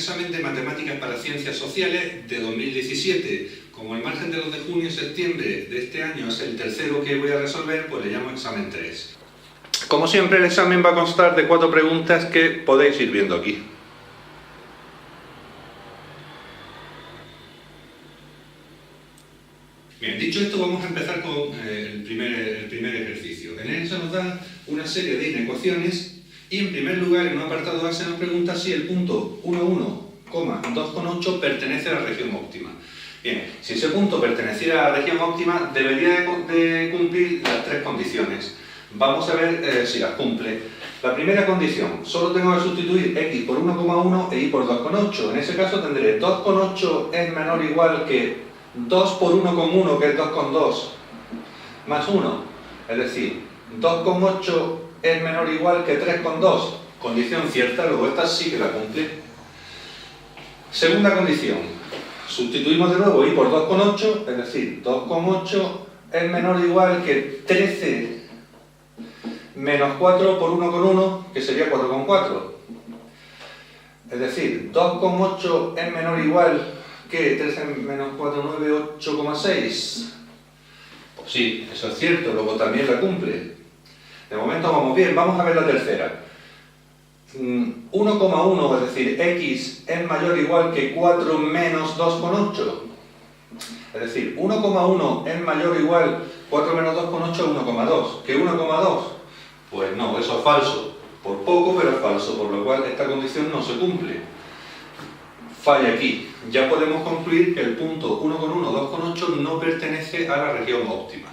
examen de Matemáticas para Ciencias Sociales de 2017. Como el margen de los de junio y septiembre de este año es el tercero que voy a resolver, pues le llamo examen 3. Como siempre, el examen va a constar de 4 preguntas que podéis ir viendo aquí. Bien, dicho esto, vamos a empezar con el primer ejercicio. En él se nos dan una serie de inecuaciones y, en primer lugar, en un apartado A se nos pregunta si el punto 11,2,8 pertenece a la región óptima. Bien, si ese punto perteneciera a la región óptima, debería de cumplir las 3 condiciones. Vamos a ver si las cumple. La primera condición, solo tengo que sustituir x por 1,1 e y por 2,8. En ese caso tendré 2,8 es menor o igual que 2 por 1,1, que es 2,2, más 1. Es decir, 2,8 es menor o igual que 3,2. Condición cierta, luego esta sí que la cumple. Segunda condición, sustituimos de nuevo y por 2,8, es decir, 2,8 es menor o igual que 13 menos 4 por 1,1, que sería 4,4. Es decir, 2,8 es menor o igual que 13 menos 4, 9, 8,6. Pues sí, eso es cierto, luego también la cumple. De momento vamos bien, vamos a ver la tercera. 1,1, es decir, x es mayor o igual que 4 menos 2,8. Es decir, 1,1 es mayor o igual 4 menos 2,8 es 1,2. ¿Qué 1,2? Pues no, eso es falso. Por poco, pero es falso, por lo cual esta condición no se cumple. Falla aquí. Ya podemos concluir que el punto 1,1,2,8 no pertenece a la región óptima.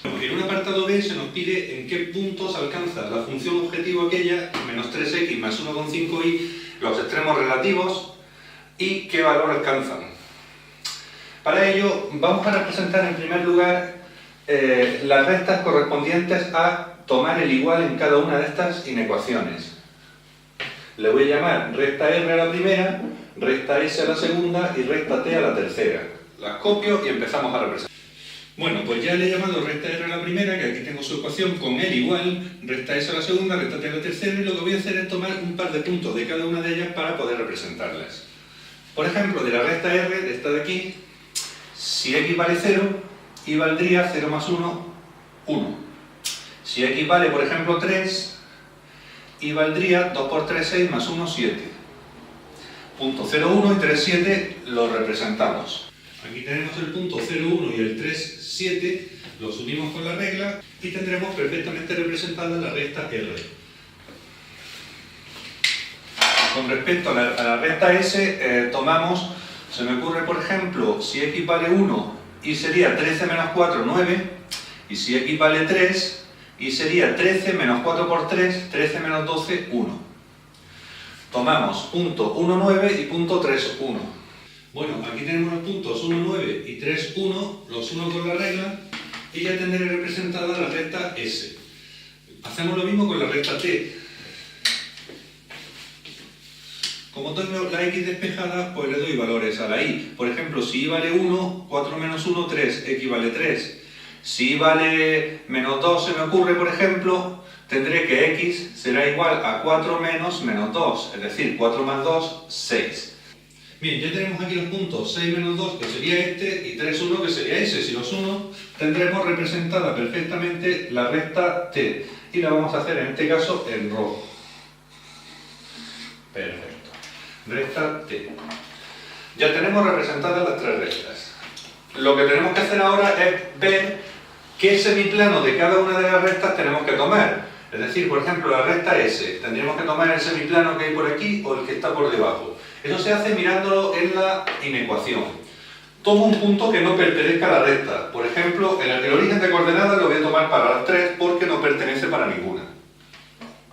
En un apartado B se nos pide en qué puntos alcanza la función objetivo aquella, menos 3x más 1,5y, los extremos relativos y qué valor alcanzan. Para ello vamos a representar en primer lugar las restas correspondientes a tomar el igual en cada una de estas inecuaciones. Le voy a llamar recta R a la primera, recta S a la segunda y recta T a la tercera. Las copio y empezamos a representar. Bueno, pues ya le he llamado recta R a la primera, que aquí tengo su ecuación con el igual, recta S a la segunda, recta T a la tercera, y lo que voy a hacer es tomar un par de puntos de cada una de ellas para poder representarlas. Por ejemplo, de la recta R, de esta de aquí, si x vale 0, y valdría 0 más 1, 1. Si x vale, por ejemplo, 3, y valdría 2 por 3, 6, más 1, 7. Punto 0, 1 y 3, 7 lo representamos. Aquí tenemos el punto 0, 1 y el 3, 7, los unimos con la regla y tendremos perfectamente representada la recta R. Con respecto a la recta S, tomamos, se me ocurre, por ejemplo, si x vale 1 y sería 13 menos 4, 9, y si x vale 3 y sería 13 menos 4 por 3, 13 menos 12, 1. Tomamos punto 1, 9 y punto 3, 1. Bueno, aquí tenemos los puntos 1, 9 y 3, 1, los uno con la regla, y ya tendré representada la recta S. Hacemos lo mismo con la recta T. Como tengo la X despejada, pues le doy valores a la Y. Por ejemplo, si Y vale 1, 4 menos 1, 3, X vale 3. Si Y vale menos 2, se me ocurre, por ejemplo, tendré que X será igual a 4 menos 2, es decir, 4 más 2, 6. Bien, ya tenemos aquí los puntos 6 menos 2, que sería este, y 3, 1, que sería ese. Si los uno, tendremos representada perfectamente la recta T. Y la vamos a hacer en este caso en rojo. Perfecto. Recta T. Ya tenemos representadas las 3 rectas. Lo que tenemos que hacer ahora es ver qué semiplano de cada una de las rectas tenemos que tomar. Es decir, por ejemplo, la recta S, tendríamos que tomar el semiplano que hay por aquí o el que está por debajo. Eso se hace mirándolo en la inecuación. Tomo un punto que no pertenezca a la recta. Por ejemplo, el origen de coordenadas lo voy a tomar para las 3 porque no pertenece para ninguna.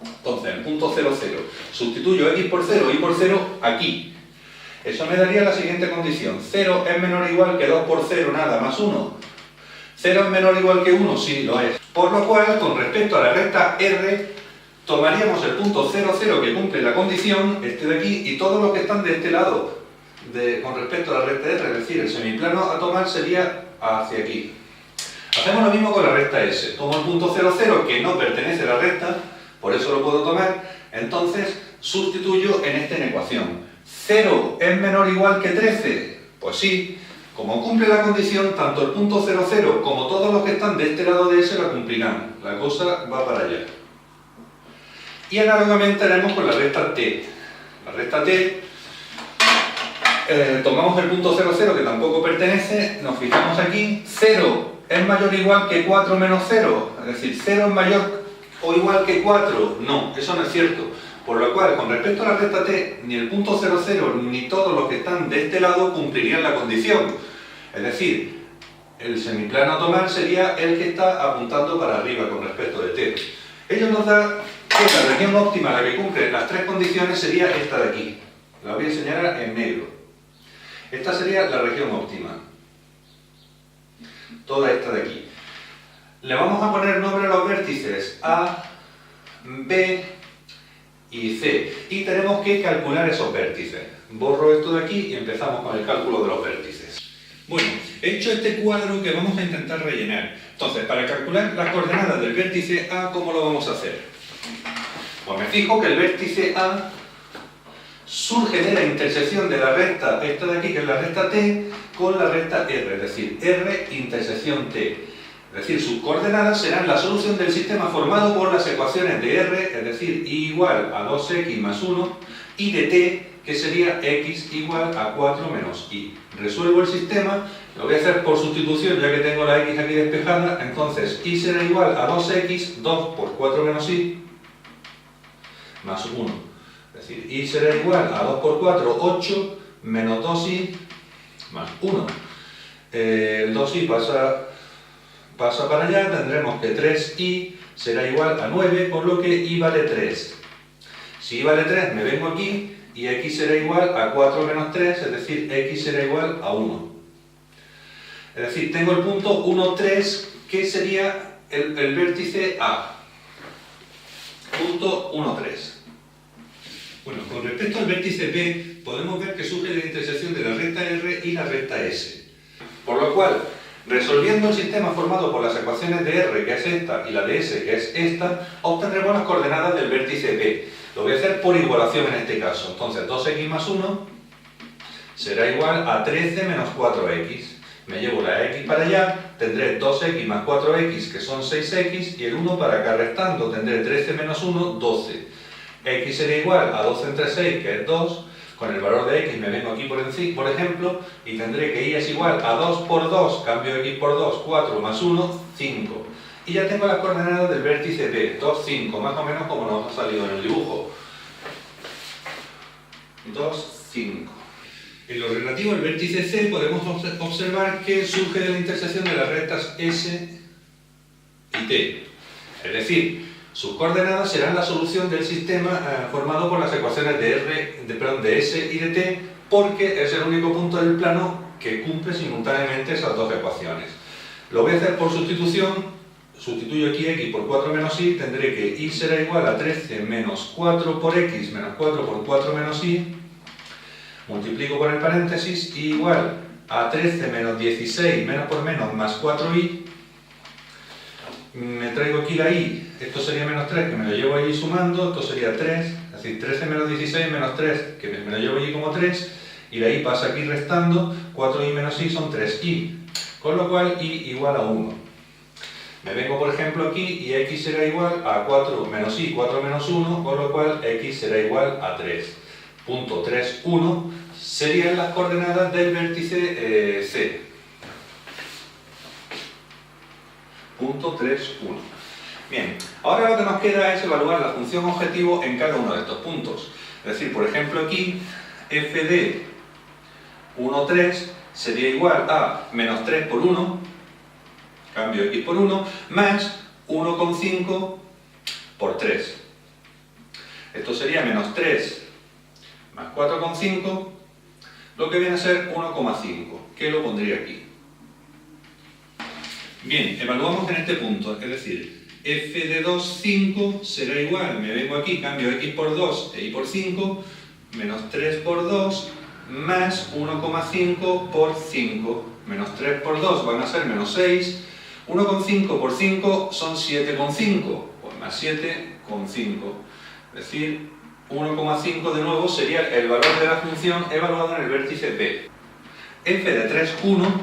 Entonces, el punto 0, 0. Sustituyo x por 0, y por 0 aquí. Eso me daría la siguiente condición. 0 es menor o igual que 2 por 0, nada, más 1. 0 es menor o igual que 1, sí, lo es. Por lo cual, con respecto a la recta R, tomaríamos el punto 0, 0 que cumple la condición, este de aquí, y todos los que están de este lado, con respecto a la recta R, es decir, el semiplano a tomar sería hacia aquí. Hacemos lo mismo con la recta S. Tomo el punto 0, 0 que no pertenece a la recta, por eso lo puedo tomar, entonces sustituyo en esta inecuación. ¿0 es menor o igual que 13? Pues sí, como cumple la condición, tanto el punto 0, 0 como todos los que están de este lado de S la cumplirán. La cosa va para allá. Y análogamente haremos con la recta t. La recta t, tomamos el punto 0, 0 que tampoco pertenece, nos fijamos aquí, 0 es mayor o igual que 4 menos 0, es decir, 0 es mayor o igual que 4, no, eso no es cierto. Por lo cual, con respecto a la recta t, ni el punto 0, 0 ni todos los que están de este lado cumplirían la condición. Es decir, el semiplano a tomar sería el que está apuntando para arriba con respecto de t. Ello nos da que la región óptima, la que cumple las tres condiciones, sería esta de aquí. La voy a señalar en negro. Esta sería la región óptima. Toda esta de aquí. Le vamos a poner nombre a los vértices A, B y C. Y tenemos que calcular esos vértices. Borro esto de aquí y empezamos con el cálculo de los vértices. Bueno, he hecho este cuadro que vamos a intentar rellenar. Entonces, para calcular las coordenadas del vértice A, ¿cómo lo vamos a hacer? Pues me fijo que el vértice A surge de la intersección de la recta, esta de aquí, que es la recta T, con la recta R, es decir, R intersección T. Es decir, sus coordenadas serán la solución del sistema formado por las ecuaciones de R, es decir, y igual a 2x más 1, y de T, que sería x igual a 4 menos y. Resuelvo el sistema, lo voy a hacer por sustitución ya que tengo la x aquí despejada, entonces y será igual a 2x, 2 por 4 menos y, más 1. Es decir, y será igual a 2 por 4, 8, menos 2y, más 1. El 2y pasa para allá, tendremos que 3y será igual a 9, por lo que y vale 3. Si y vale 3 me vengo aquí, y x será igual a 4 menos 3, es decir, x será igual a 1. Es decir, tengo el punto 1, 3, que sería el vértice A. Punto 1, 3. Bueno, con respecto al vértice B, podemos ver que surge de la intersección de la recta R y la recta S. Por lo cual, resolviendo el sistema formado por las ecuaciones de R, que es esta, y la de S, que es esta, obtendremos las coordenadas del vértice B. Lo voy a hacer por igualación en este caso. Entonces, 2x más 1 será igual a 13 menos 4x. Me llevo la x para allá, tendré 2x más 4x, que son 6x, y el 1 para acá restando, tendré 13 menos 1, 12. X será igual a 12 entre 6, que es 2. Con el valor de x me vengo aquí por ejemplo, y tendré que y es igual a 2 por 2, cambio x por 2, 4 más 1, 5. Y ya tengo las coordenadas del vértice B, 2, 5, más o menos como nos ha salido en el dibujo. 2, 5. En lo relativo al vértice C podemos observar que surge de la intersección de las rectas S y T. Es decir, sus coordenadas serán la solución del sistema formado por las ecuaciones de S y de T, porque es el único punto del plano que cumple simultáneamente esas dos ecuaciones. Lo voy a hacer por sustitución. Sustituyo aquí x por 4 menos y, tendré que y será igual a 13 menos 4 por x menos 4 por 4 menos y, multiplico por el paréntesis, y igual a 13 menos 16 menos por menos más 4y, me traigo aquí la y, esto sería menos 3, que me lo llevo allí sumando, esto sería 3, es decir, 13 menos 16 menos 3, que me lo llevo allí como 3, y la y pasa aquí restando, 4y menos y son 3y, con lo cual y igual a 1. Me vengo, por ejemplo, aquí y x será igual a 4 menos y, 4 menos 1, con lo cual x será igual a 3. Punto 3, 1 serían las coordenadas del vértice C. Punto 3, 1. Bien, ahora lo que nos queda es evaluar la función objetivo en cada uno de estos puntos. Es decir, por ejemplo, aquí f de 1, 3 sería igual a menos 3 por 1, cambio x por 1, más 1,5 por 3. Esto sería menos 3 más 4,5, lo que viene a ser 1,5, que lo pondría aquí. Bien, evaluamos en este punto, es decir, f de 2, 5 será igual, me vengo aquí, cambio x por 2 e y por 5, menos 3 por 2, más 1,5 por 5, menos 3 por 2 van a ser menos 6, 1,5 por 5 son 7,5, pues más 7,5, es decir, 1,5 de nuevo sería el valor de la función evaluado en el vértice B. f de 3, 1,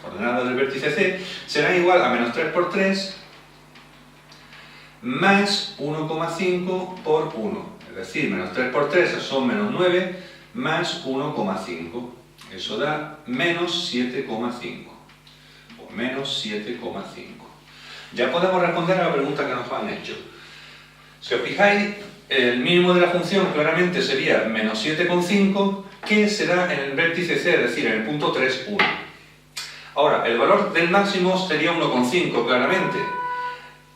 coordenada del vértice C, será igual a menos 3 por 3 más 1,5 por 1. Es decir, menos 3 por 3 son menos 9 más 1,5. Eso da menos 7,5. O menos 7,5. Ya podemos responder a la pregunta que nos han hecho. Si os fijáis, el mínimo de la función claramente sería menos 7,5, que será en el vértice C, es decir, en el punto 3, 1. Ahora, el valor del máximo sería 1,5, claramente.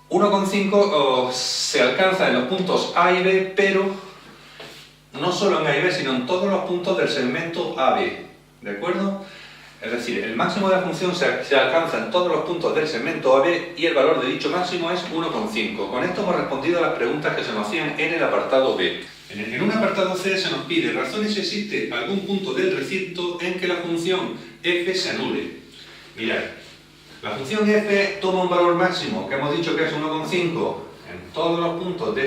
1,5 se alcanza en los puntos A y B, pero no solo en A y B, sino en todos los puntos del segmento AB. ¿De acuerdo? Es decir, el máximo de la función se alcanza en todos los puntos del segmento AB y el valor de dicho máximo es 1,5. Con esto hemos respondido a las preguntas que se nos hacían en el apartado B. En un apartado C se nos pide razones si existe algún punto del recinto en que la función f se anule. Mirad, la función f toma un valor máximo, que hemos dicho que es 1,5 en todos los puntos de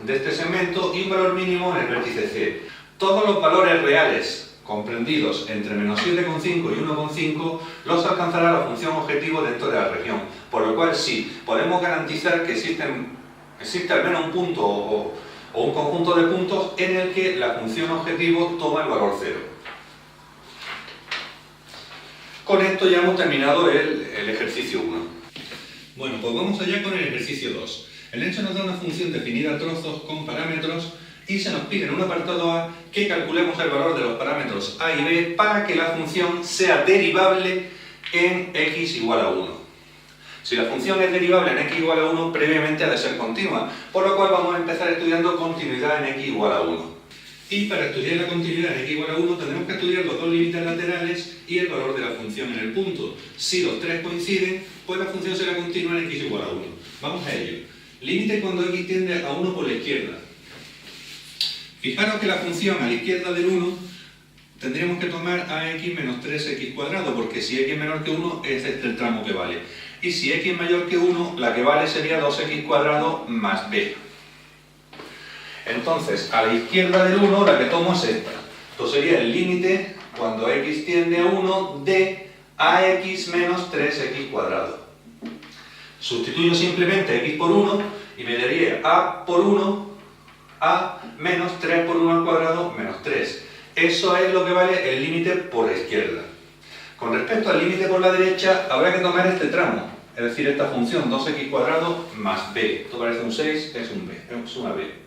este segmento y un valor mínimo en el vértice C. Todos los valores reales comprendidos entre menos 7,5 y 1,5 los alcanzará la función objetivo dentro de la región, por lo cual sí, podemos garantizar que existe al menos un punto o un conjunto de puntos en el que la función objetivo toma el valor 0. Con esto ya hemos terminado el ejercicio 1. Bueno, pues vamos allá con el ejercicio 2. El hecho nos da una función definida a trozos con parámetros y se nos pide en un apartado A que calculemos el valor de los parámetros A y B para que la función sea derivable en x igual a 1. Si la función es derivable en x igual a 1, previamente ha de ser continua, por lo cual vamos a empezar estudiando continuidad en x igual a 1. Y para estudiar la continuidad en x igual a 1 tendremos que estudiar los dos límites laterales y el valor de la función en el punto. Si los tres coinciden, pues la función será continua en x igual a 1. Vamos a ello. Límite cuando x tiende a 1 por la izquierda. Fijaros que la función a la izquierda del 1 tendríamos que tomar a x menos 3x cuadrado, porque si x es menor que 1 es este el tramo que vale. Y si x es mayor que 1, la que vale sería 2x cuadrado más b. Entonces, a la izquierda del 1 la que tomo es esta. Esto sería el límite cuando x tiende a 1 de ax menos 3x cuadrado. Sustituyo simplemente x por 1 y me daría a por 1 a menos 3 por 1 al cuadrado menos 3. Eso es lo que vale el límite por la izquierda. Con respecto al límite por la derecha, habrá que tomar este tramo, es decir, esta función 2x cuadrado más b. Esto parece un 6, es un b, es una b.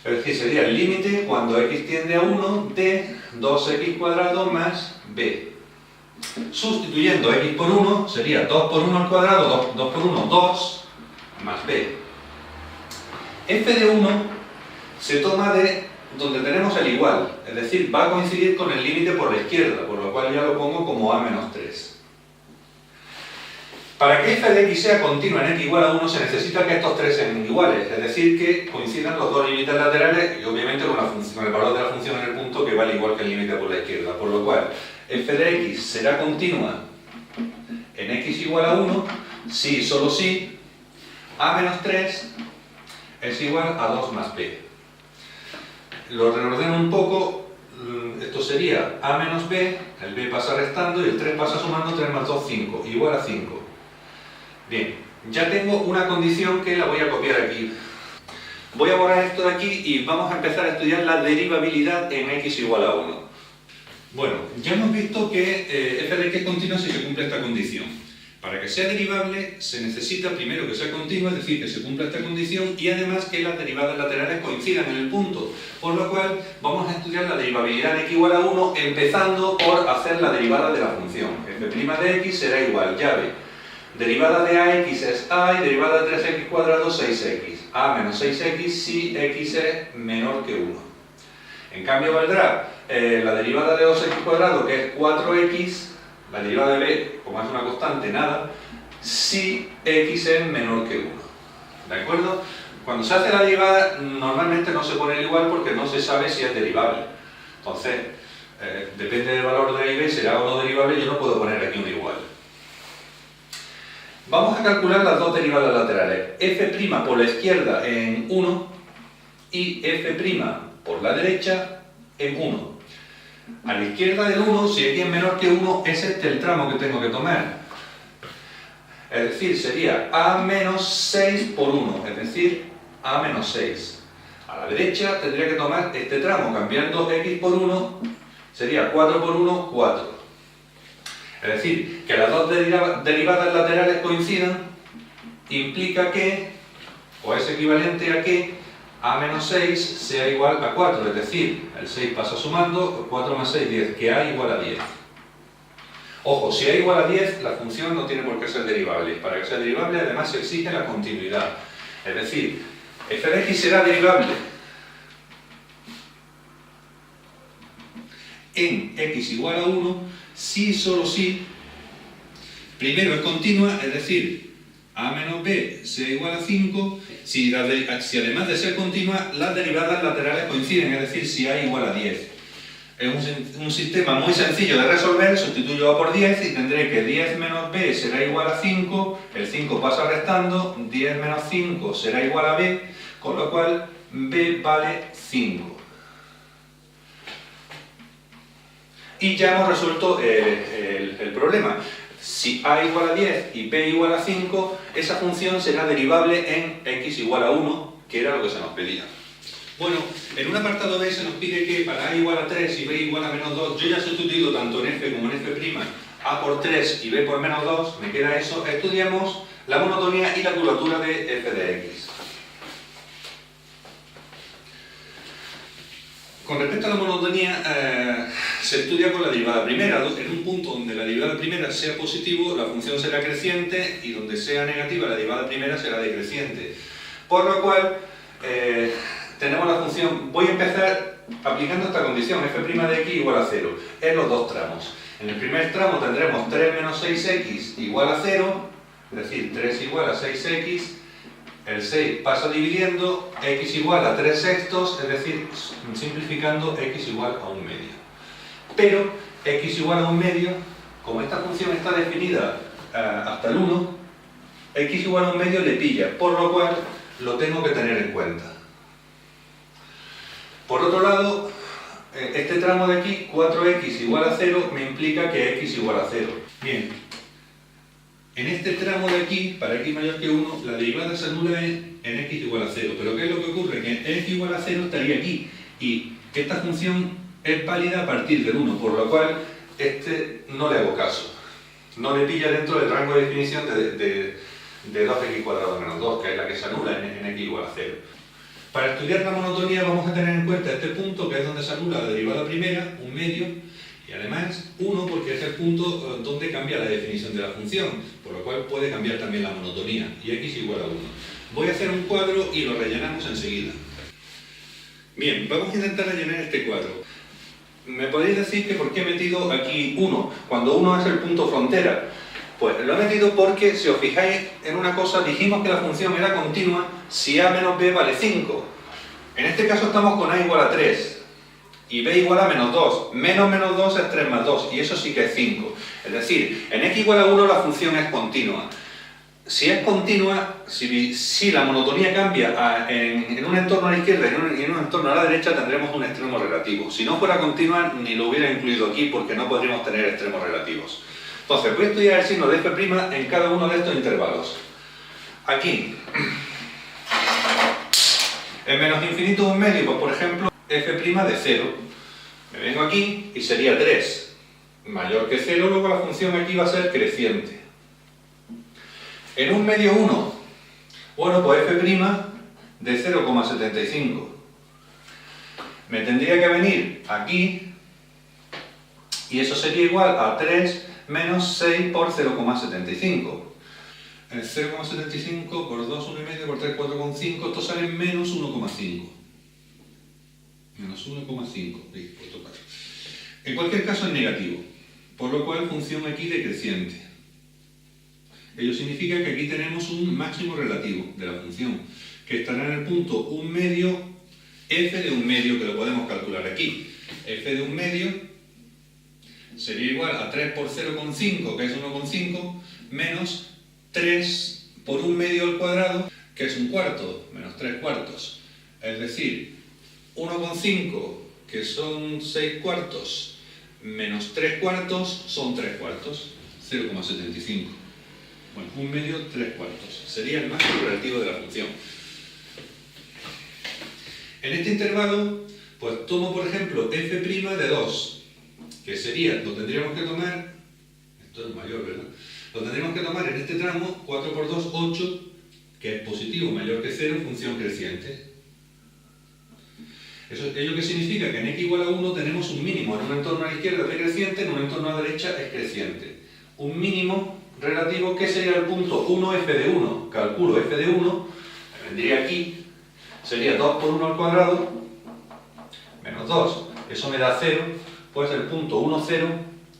Es decir, sería el límite cuando x tiende a 1 de 2x cuadrado más b. Sustituyendo x por 1, sería 2 por 1 al cuadrado, 2 por 1, 2, más b. F de 1 se toma de donde tenemos el igual, es decir, va a coincidir con el límite por la izquierda, por lo cual ya lo pongo como a menos 3. Para que f de x sea continua en x igual a 1 se necesita que estos tres sean iguales, es decir, que coincidan los dos límites laterales y obviamente con el valor de la función en el punto que vale igual que el límite por la izquierda, por lo cual f de x será continua en x igual a 1 si y solo si a menos 3 es igual a 2 más b. Lo reordeno un poco, esto sería a menos b, el b pasa restando y el 3 pasa sumando, 3 más 2, 5, igual a 5. Bien, ya tengo una condición que la voy a copiar aquí. Voy a borrar esto de aquí y vamos a empezar a estudiar la derivabilidad en x igual a 1. Bueno, ya hemos visto que f de x es continua si se cumple esta condición. Para que sea derivable se necesita primero que sea continua, es decir, que se cumpla esta condición y además que las derivadas laterales coincidan en el punto. Por lo cual vamos a estudiar la derivabilidad de x igual a 1 empezando por hacer la derivada de la función. f' de x será igual, llave. Derivada de ax es a y derivada de 3x cuadrado 6x. A menos 6x si x es menor que 1. En cambio valdrá la derivada de 2x cuadrado que es 4x. La derivada de b, como es una constante, nada, si x es menor que 1. ¿De acuerdo? Cuando se hace la derivada, normalmente no se pone el igual porque no se sabe si es derivable. Entonces, depende del valor de a y b, será o no derivable, yo no puedo poner aquí un igual. Vamos a calcular las dos derivadas laterales. F' por la izquierda en 1 y f' por la derecha en 1. A la izquierda del 1, si x es menor que 1, es este el tramo que tengo que tomar. Es decir, sería a menos 6 por 1, es decir, a menos 6. A la derecha tendría que tomar este tramo, cambiando x por 1, sería 4 por 1, 4. Es decir, que las dos derivadas laterales coincidan implica que, o es equivalente a que, a menos 6 sea igual a 4, es decir, el 6 pasa sumando, 4 más 6, 10, que a igual a 10. Ojo, si a igual a 10, la función no tiene por qué ser derivable. Para que sea derivable, además se exige la continuidad. Es decir, f de x será derivable en x igual a 1 si y solo si primero es continua, es decir, a menos b sea igual a 5, si además de ser continua, las derivadas laterales coinciden, es decir, si a igual a 10. Es un sistema muy sencillo de resolver, sustituyo a por 10 y tendré que 10 menos b será igual a 5, el 5 pasa restando, 10 menos 5 será igual a b, con lo cual b vale 5. Y ya hemos resuelto el problema. Si a igual a 10 y b igual a 5, esa función será derivable en x igual a 1, que era lo que se nos pedía. Bueno, en un apartado B se nos pide que para a igual a 3 y b igual a menos 2, yo ya he sustituido tanto en f como en f' a por 3 y b por menos 2, me queda eso. Estudiamos la monotonía y la curvatura de f de x. Con respecto a la monotonía, se estudia con la derivada primera. En un punto donde la derivada primera sea positivo, la función será creciente, y donde sea negativa, la derivada primera será decreciente. Por lo cual, tenemos la función, voy a empezar aplicando esta condición, f' de x igual a 0, en los dos tramos. En el primer tramo tendremos 3 menos 6x igual a 0, es decir, 3 igual a 6x, el 6 pasa dividiendo, x igual a 3 sextos, es decir, simplificando, x igual a 1 medio. Pero x igual a 1 medio, como esta función está definida hasta el 1, x igual a 1 medio le pilla, por lo cual lo tengo que tener en cuenta. Por otro lado, este tramo de aquí, 4x igual a 0, me implica que x igual a 0. Bien, en este tramo de aquí, para x mayor que 1, la derivada se anula en x igual a 0. Pero ¿qué es lo que ocurre? Que x igual a 0 estaría aquí, y esta función es válida a partir del 1, por lo cual no le hago caso. No le pilla dentro del rango de definición de 2x cuadrado menos 2, que es la que se anula en x igual a 0. Para estudiar la monotonía vamos a tener en cuenta este punto, que es donde se anula la derivada primera, 1 medio, y además 1 porque es el punto donde cambia la definición de la función, por lo cual puede cambiar también la monotonía, y x igual a 1. Voy a hacer un cuadro y lo rellenamos enseguida. Bien, vamos a intentar rellenar este cuadro. ¿Me podéis decir que por qué he metido aquí 1, cuando 1 es el punto frontera? Pues lo he metido porque, si os fijáis en una cosa, dijimos que la función era continua si a menos b vale 5. En este caso estamos con a igual a 3 y b igual a menos 2. Menos 2 es 3 más 2, y eso sí que es 5. Es decir, en x igual a 1 la función es continua. Si es continua, si la monotonía cambia en un entorno a la izquierda y en un entorno a la derecha, tendremos un extremo relativo. Si no fuera continua, ni lo hubiera incluido aquí, porque no podríamos tener extremos relativos. Entonces, voy a estudiar el signo de f' en cada uno de estos intervalos. Aquí, en menos infinito 1 medio, pues por ejemplo, f' de 0. Me vengo aquí y sería 3. Mayor que 0, luego la función aquí va a ser creciente. En 1 medio 1, bueno, pues f' de 0,75. Me tendría que venir aquí, y eso sería igual a 3 menos 6 por 0,75. 0,75 por 2, 1,5, por 3, 4,5, esto sale menos 1,5. Menos 1,5. En cualquier caso es negativo, por lo cual función aquí decreciente. Ello significa que aquí tenemos un máximo relativo de la función, que estará en el punto 1 medio, f de 1 medio, que lo podemos calcular aquí. F de 1 medio sería igual a 3 por 0,5, que es 1,5, menos 3 por 1 medio al cuadrado, que es 1 cuarto, menos 3 cuartos. Es decir, 1,5, que son 6 cuartos, menos 3 cuartos, son 3 cuartos, 0,75. Bueno, 1 medio, 3 cuartos. Sería el máximo relativo de la función. En este intervalo, pues tomo por ejemplo f' de 2, que sería, lo tendríamos que tomar, esto es mayor, ¿verdad? Lo tendríamos que tomar en este tramo, 4 por 2, 8, que es positivo mayor que 0 en función creciente. ¿Ello qué significa? Que en x igual a 1 tenemos un mínimo en un entorno a la izquierda es decreciente, en un entorno a la derecha es creciente. Un mínimo relativo que sería el punto 1f de 1. Calculo f de 1, me vendría aquí, sería 2 por 1 al cuadrado, menos 2, eso me da 0, pues el punto 1, 0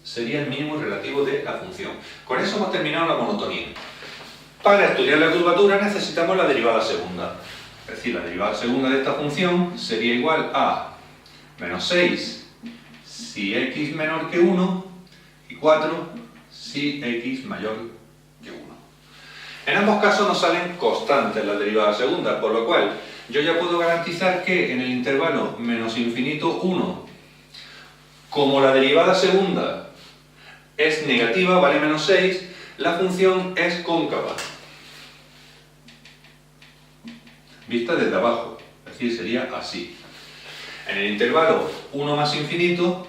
sería el mínimo relativo de la función. Con eso hemos terminado la monotonía. Para estudiar la curvatura necesitamos la derivada segunda. Es decir, la derivada segunda de esta función sería igual a menos 6 si x menor que 1 y 4 si x mayor que 1. En ambos casos nos salen constantes las derivadas segundas, por lo cual yo ya puedo garantizar que en el intervalo menos infinito 1, como la derivada segunda es negativa, vale menos 6, la función es cóncava, vista desde abajo, es decir, sería así. En el intervalo 1 más infinito,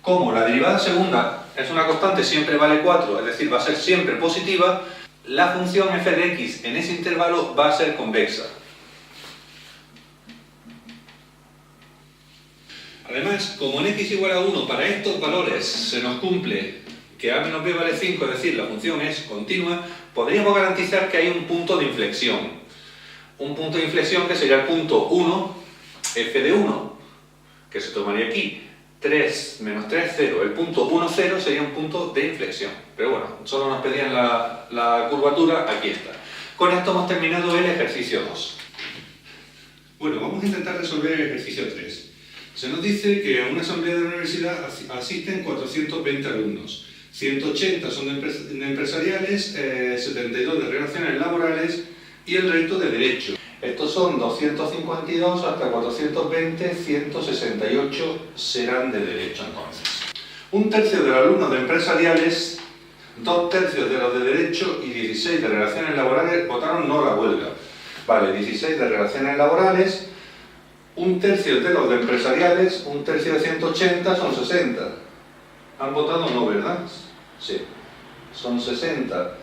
como la derivada segunda es una constante, siempre vale 4, es decir, va a ser siempre positiva, la función f de x en ese intervalo va a ser convexa. Además, como en x igual a 1, para estos valores se nos cumple que a menos b vale 5, es decir, la función es continua, podríamos garantizar que hay un punto de inflexión. Un punto de inflexión que sería el punto 1, f de 1, que se tomaría aquí. 3 menos 3, 0. El punto 1, 0 sería un punto de inflexión. Pero bueno, solo nos pedían la curvatura, aquí está. Con esto hemos terminado el ejercicio 2. Bueno, vamos a intentar resolver el ejercicio 3. Se nos dice que a una asamblea de la universidad asisten 420 alumnos. 180 son de empresariales, 72 de relaciones laborales y el resto de derecho. Estos son 252 hasta 420, 168 serán de derecho entonces. Un tercio de los alumnos de empresariales, 2 tercios de los de derecho y 16 de relaciones laborales votaron no a la huelga. Vale, 16 de relaciones laborales, un tercio de los de empresariales, un tercio de 180 son 60. Han votado no, ¿verdad? Sí, son 60.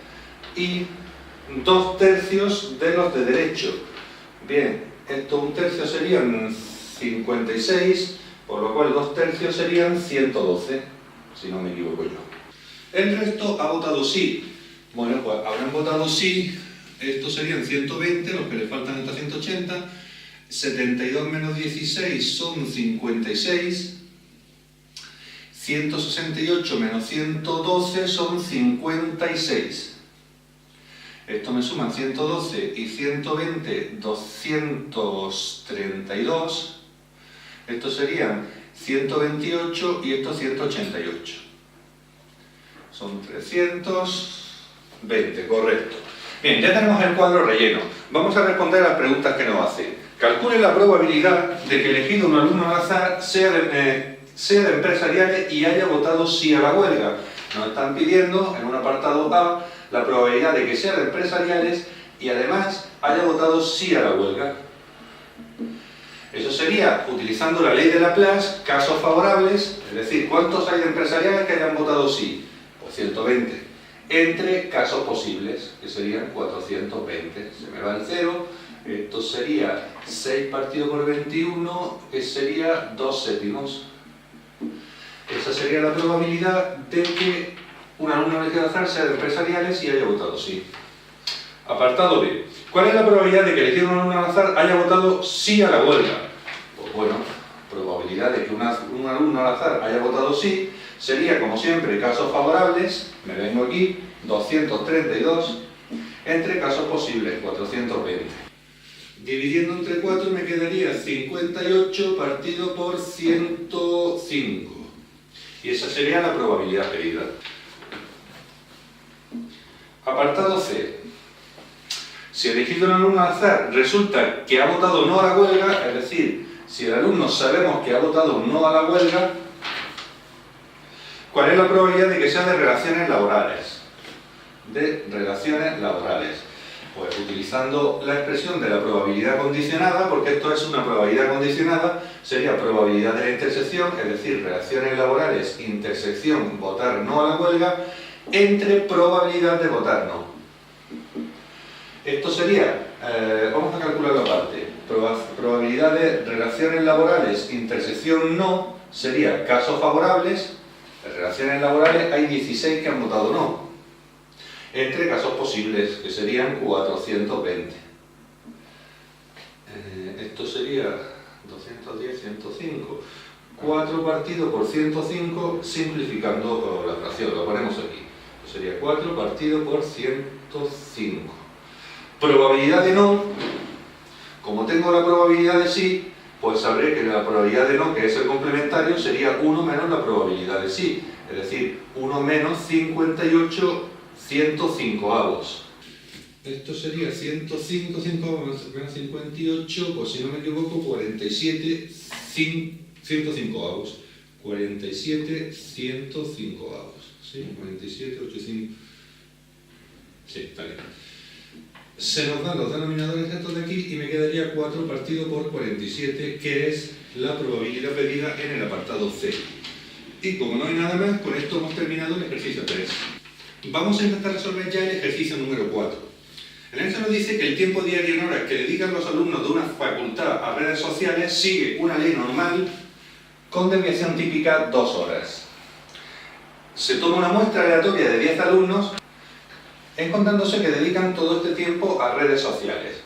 Y 2 tercios de los de derecho. Bien, esto un tercio serían 56, por lo cual 2 tercios serían 112, si no me equivoco yo. El resto ha votado sí. Bueno, pues habrán votado sí, estos serían 120, los que le faltan hasta 180, 72 menos 16 son 56, 168 menos 112 son 56. Esto me suman 112 y 120, 232. Estos serían 128 y estos 188. Son 320, correcto. Bien, ya tenemos el cuadro relleno. Vamos a responder a las preguntas que nos hacen. Calcule la probabilidad de que elegido un alumno al azar sea de empresariales y haya votado sí a la huelga. Nos están pidiendo en un apartado A la probabilidad de que sea de empresariales y además haya votado sí a la huelga. Eso sería, utilizando la ley de Laplace, casos favorables, es decir, ¿cuántos hay de empresariales que hayan votado sí? Pues 120. Entre casos posibles, que serían 420. Se me va el 0. Esto sería 6 partido por 21, que sería 2 séptimos. Esa sería la probabilidad de que un alumno elegido al azar sea de empresariales y haya votado sí. Apartado B. ¿Cuál es la probabilidad de que elegido un alumno al azar haya votado sí a la huelga? Pues bueno, probabilidad de que un alumno al azar haya votado sí sería, como siempre, casos favorables, me vengo aquí, 232, entre casos posibles, 420. Dividiendo entre 4 me quedaría 58 partido por 105. Y esa sería la probabilidad pedida. Apartado C. Si elegís un alumno al azar resulta que ha votado no a la huelga, es decir, si el alumno sabemos que ha votado no a la huelga, ¿cuál es la probabilidad de que sea de relaciones laborales? De relaciones laborales. Pues utilizando la expresión de la probabilidad condicionada, porque esto es una probabilidad condicionada, sería probabilidad de la intersección, es decir, relaciones laborales, intersección, votar no a la huelga, entre probabilidad de votar no. Esto sería, vamos a calcularlo aparte, probabilidad de relaciones laborales, intersección no, sería casos favorables, en relaciones laborales hay 16 que han votado no, entre casos posibles, que serían 420. Esto sería 210, 105. 4 partido por 105, simplificando la fracción, lo ponemos aquí. Sería 4 partido por 105. Probabilidad de no, como tengo la probabilidad de sí, pues sabré que la probabilidad de no, que es el complementario, sería 1 menos la probabilidad de sí. Es decir, 1 menos 58 105avos. Esto sería 105, 5 menos 58, pues si no me equivoco, 47 105avos. 47 105avos. ¿Sí? 47, 85. Sí, está bien. Se nos dan los denominadores estos de aquí y me quedaría 4 partido por 47, que es la probabilidad pedida en el apartado C. Y como no hay nada más, con esto hemos terminado el ejercicio 3. Vamos a intentar resolver ya el ejercicio número 4. En este nos dice que el tiempo diario en horas que dedican los alumnos de una facultad a redes sociales sigue una ley normal con desviación típica 2 horas. Se toma una muestra aleatoria de 10 alumnos encontrándose que dedican todo este tiempo a redes sociales.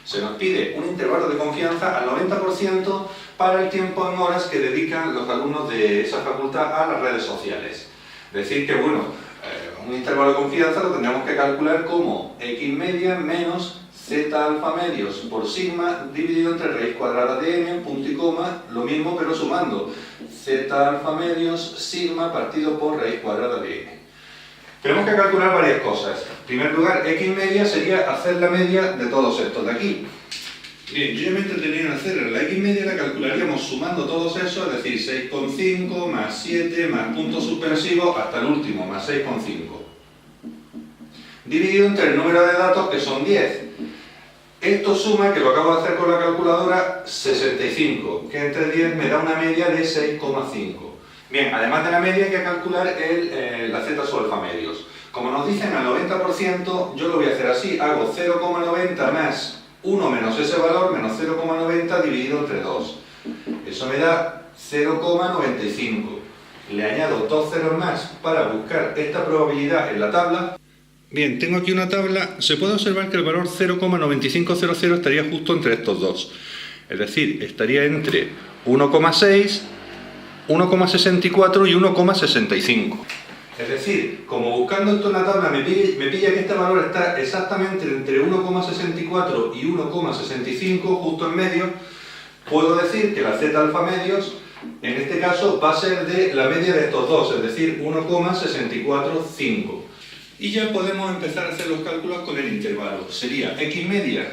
Se nos pide un intervalo de confianza al 90% para el tiempo en horas que dedican los alumnos de esa facultad a las redes sociales. Es decir que, bueno, un intervalo de confianza lo tendríamos que calcular como x media menos z alfa medios por sigma dividido entre raíz cuadrada de n, punto y coma, lo mismo pero sumando z alfa medios sigma partido por raíz cuadrada de n. Tenemos que calcular varias cosas. En primer lugar, x media sería hacer la media de todos estos de aquí. Bien, yo ya me entretenía en hacer la x media, la calcularíamos sumando todos esos, es decir, 6,5 más 7 más puntos suspensivos hasta el último, más 6,5. Dividido entre el número de datos, que son 10. Esto suma, que lo acabo de hacer con la calculadora, 65, que entre 10 me da una media de 6,5. Bien, además de la media hay que calcular la z su alfa medios. Como nos dicen al 90%, yo lo voy a hacer así, hago 0,90 más 1 menos ese valor, menos 0,90 dividido entre 2. Eso me da 0,95. Le añado 2 ceros más para buscar esta probabilidad en la tabla. Bien, tengo aquí una tabla. Se puede observar que el valor 0,9500 estaría justo entre estos dos. Es decir, estaría entre 1,6, 1,64 y 1,65. Es decir, como buscando esto en la tabla me pilla que este valor está exactamente entre 1,64 y 1,65, justo en medio, puedo decir que la z alfa medios, en este caso, va a ser de la media de estos dos, es decir, 1,645. Y ya podemos empezar a hacer los cálculos con el intervalo. Sería x media,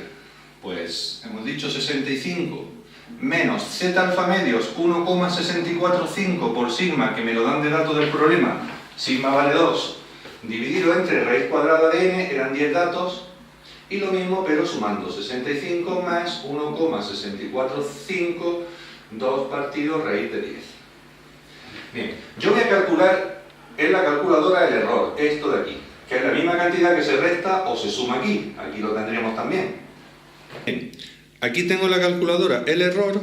pues hemos dicho 65, menos z alfa medios 1,645 por sigma, que me lo dan de dato del problema, sigma vale 2, dividido entre raíz cuadrada de n, eran 10 datos, y lo mismo pero sumando 65 más 1,645, 2 partido raíz de 10. Bien, yo voy a calcular en la calculadora el error, esto de aquí, que es la misma cantidad que se resta o se suma aquí, aquí lo tendríamos también. Bien, aquí tengo la calculadora, el error,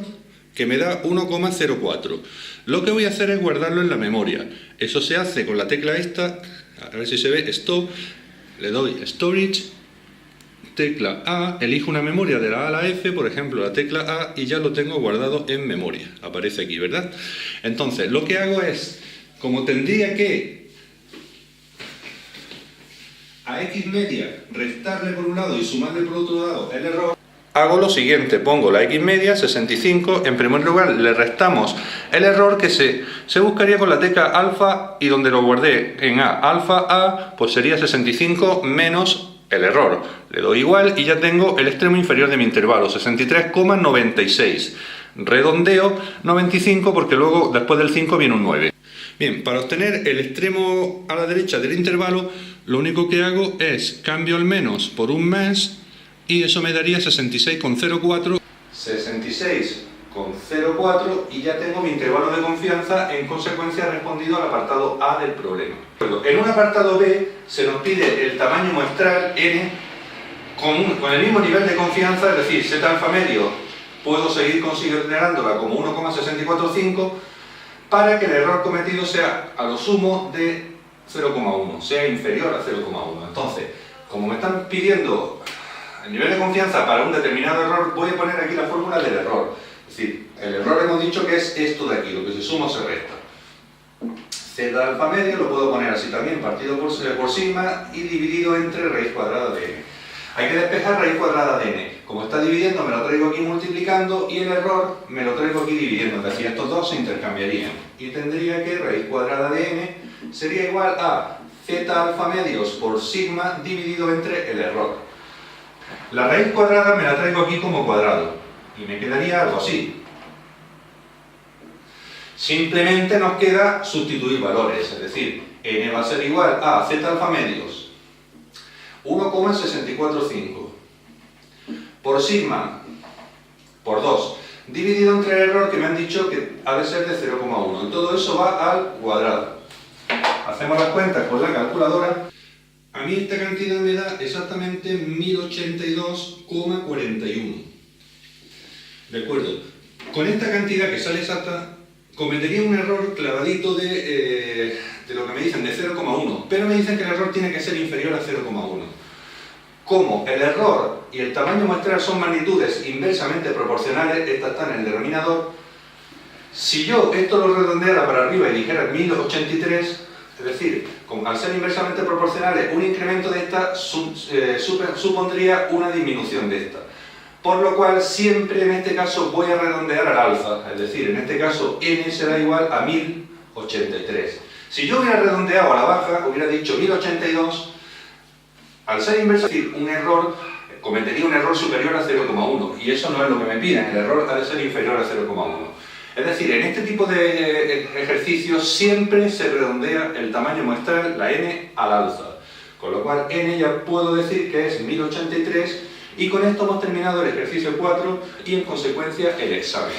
que me da 1,04. Lo que voy a hacer es guardarlo en la memoria. Eso se hace con la tecla esta, a ver si se ve, Stop, le doy Storage, tecla A, elijo una memoria de la A a la F, por ejemplo la tecla A, y ya lo tengo guardado en memoria. Aparece aquí, ¿verdad? Entonces, lo que hago es, como tendría que a x media restarle por un lado y sumarle por otro lado el error, hago lo siguiente, pongo la x media, 65, en primer lugar le restamos el error que se buscaría con la tecla alfa y donde lo guardé en A, alfa A, pues sería 65 menos el error. Le doy igual y ya tengo el extremo inferior de mi intervalo, 63,96. Redondeo 95 porque luego después del 5 viene un 9. Bien, para obtener el extremo a la derecha del intervalo, lo único que hago es cambio el menos por un más y eso me daría 66,04. 66,04 y ya tengo mi intervalo de confianza, en consecuencia respondido al apartado A del problema. En un apartado B se nos pide el tamaño muestral n con el mismo nivel de confianza, es decir, z alfa medio puedo seguir considerándola como 1,645 para que el error cometido sea a lo sumo de 0,1, sea inferior a 0,1. Entonces, como me están pidiendo el nivel de confianza para un determinado error, voy a poner aquí la fórmula del error. Es decir, el error hemos dicho que es esto de aquí, lo que se suma o se resta. Z alfa medio lo puedo poner así también, partido por sigma y dividido entre raíz cuadrada de n. Hay que despejar raíz cuadrada de n. Como está dividiendo, me lo traigo aquí multiplicando y el error me lo traigo aquí dividiendo. Es decir, estos dos se intercambiarían. Y tendría que raíz cuadrada de n sería igual a z alfa medios por sigma dividido entre el error. La raíz cuadrada me la traigo aquí como cuadrado y me quedaría algo así. Simplemente nos queda sustituir valores, es decir, n va a ser igual a z alfa medios 1,645 por sigma por 2 dividido entre el error que me han dicho que ha de ser de 0,1 y todo eso va al cuadrado. Hacemos las cuentas con la calculadora. A mí esta cantidad me da exactamente 1082,41. ¿De acuerdo? Con esta cantidad que sale exacta, cometería un error clavadito de lo que me dicen, de 0,1, pero me dicen que el error tiene que ser inferior a 0,1. Como el error y el tamaño muestral son magnitudes inversamente proporcionales, esta está en el denominador, si yo esto lo redondeara para arriba y dijera 1083, es decir, al ser inversamente proporcionales, un incremento de esta supondría una disminución de esta. Por lo cual, siempre en este caso voy a redondear al alza, es decir, en este caso n será igual a 1083. Si yo hubiera redondeado a la baja, hubiera dicho 1082, al ser inverso, es decir, cometería un error superior a 0,1, y eso no es lo que me piden, el error ha de ser inferior a 0,1. Es decir, en este tipo de ejercicios siempre se redondea el tamaño muestral, la n, al alza. Con lo cual, n ya puedo decir que es 1083, y con esto hemos terminado el ejercicio 4 y en consecuencia el examen.